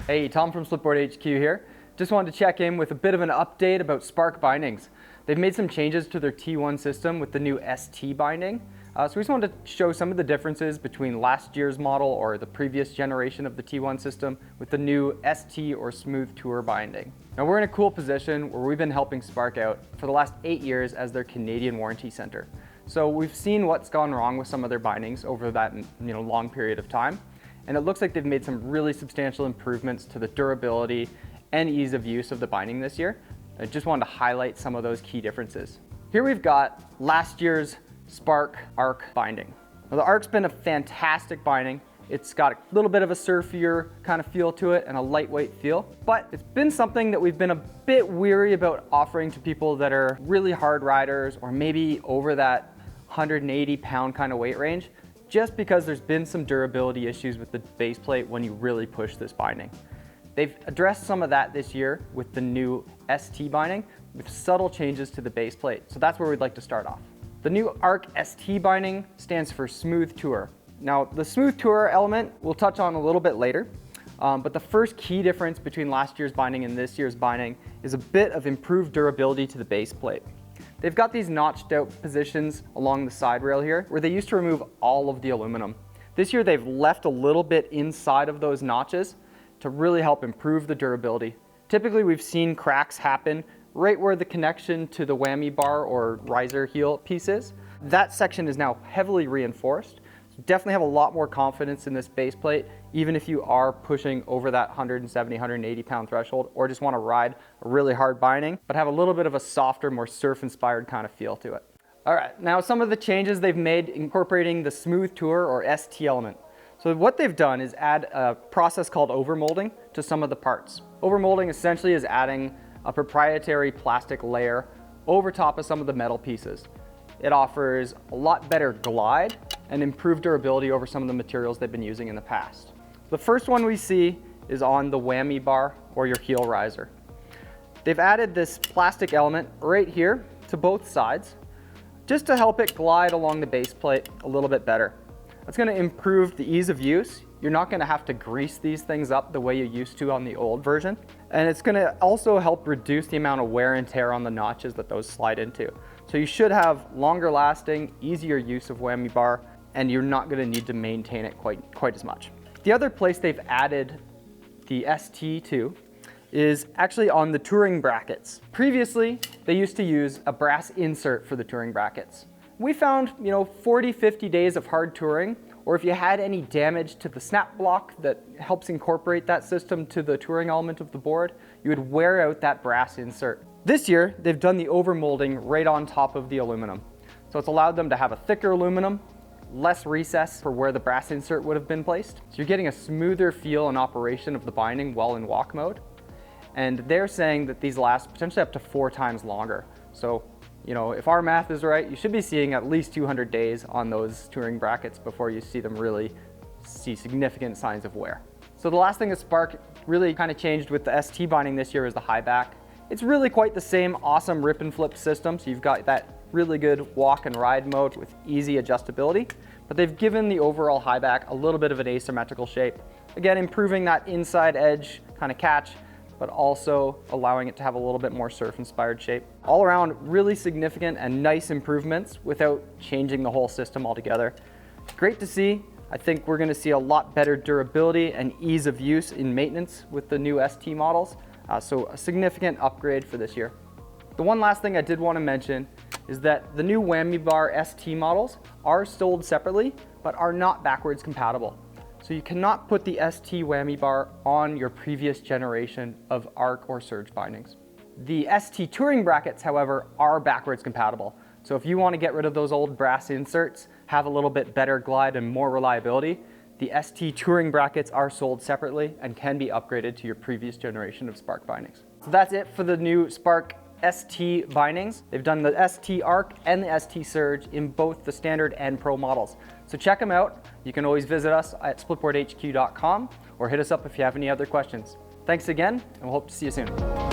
Hey, Tom from Splitboard HQ here. Just wanted to check in with a bit of an update about Spark bindings. They've made some changes to their T1 system with the new ST binding. So we just wanted to show some of the differences between last year's model or the previous generation of the T1 system with the new ST or Smooth Tour binding. Now we're in a cool position where we've been helping Spark out for the last 8 years as their Canadian warranty center. So we've seen what's gone wrong with some of their bindings over that long period of time. And it looks like they've made some really substantial improvements to the durability and ease of use of the binding this year. I just wanted to highlight some of those key differences. Here we've got last year's Spark Arc binding. Now the Arc's been a fantastic binding. It's got a little bit of a surfier kind of feel to it and a lightweight feel, but it's been something that we've been a bit weary about offering to people that are really hard riders or maybe over that 180-pound kind of weight range, just because there's been some durability issues with the base plate when you really push this binding. They've addressed some of that this year with the new ST binding with subtle changes to the base plate. So that's where we'd like to start off. The new Arc ST binding stands for Smooth Tour. Now the Smooth Tour element we'll touch on a little bit later, but the first key difference between last year's binding and this year's binding is a bit of improved durability to the base plate. They've got these notched out positions along the side rail here where they used to remove all of the aluminum. This year they've left a little bit inside of those notches to really help improve the durability. Typically we've seen cracks happen right where the connection to the whammy bar or riser heel piece is. That section is now heavily reinforced. So definitely have a lot more confidence in this base plate, even if you are pushing over that 170, 180 pound threshold or just want to ride a really hard binding, but have a little bit of a softer, more surf-inspired kind of feel to it. All right, now some of the changes they've made incorporating the Smooth Tour or ST element. So what they've done is add a process called overmolding to some of the parts. Overmolding essentially is adding a proprietary plastic layer over top of some of the metal pieces. It offers a lot better glide and improved durability over some of the materials they've been using in the past. The first one we see is on the whammy bar or your heel riser. They've added this plastic element right here to both sides just to help it glide along the base plate a little bit better. That's going to improve the ease of use. You're not going to have to grease these things up the way you used to on the old version. And it's going to also help reduce the amount of wear and tear on the notches that those slide into. So you should have longer lasting, easier use of whammy bar, and you're not going to need to maintain it quite as much. The other place they've added the ST to is actually on the touring brackets. Previously, they used to use a brass insert for the touring brackets. We found, 40, 50 days of hard touring, or if you had any damage to the snap block that helps incorporate that system to the touring element of the board, you would wear out that brass insert. This year, they've done the overmolding right on top of the aluminum. So it's allowed them to have a thicker aluminum, less recess for where the brass insert would have been placed. So you're getting a smoother feel and operation of the binding while in walk mode. And they're saying that these last potentially up to 4 times longer. So if our math is right, you should be seeing at least 200 days on those touring brackets before you see them really see significant signs of wear. So the last thing that Spark really kind of changed with the ST binding this year is the high back. It's really quite the same awesome rip and flip system. So you've got that really good walk and ride mode with easy adjustability, but they've given the overall high back a little bit of an asymmetrical shape. Again, improving that inside edge kind of catch, but also allowing it to have a little bit more surf-inspired shape. All around, really significant and nice improvements without changing the whole system altogether. Great to see. I think we're gonna see a lot better durability and ease of use in maintenance with the new ST models. So a significant upgrade for this year. The one last thing I did want to mention is that the new whammy bar ST models are sold separately, but are not backwards compatible. So you cannot put the ST whammy bar on your previous generation of Arc or Surge bindings. The ST touring brackets, however, are backwards compatible. So if you want to get rid of those old brass inserts, have a little bit better glide and more reliability, the ST touring brackets are sold separately and can be upgraded to your previous generation of Spark bindings. So that's it for the new Spark ST bindings. They've done the ST Arc and the ST Surge in both the standard and pro models. So check them out. You can always visit us at splitboardhq.com or hit us up if you have any other questions. Thanks again, and we'll hope to see you soon.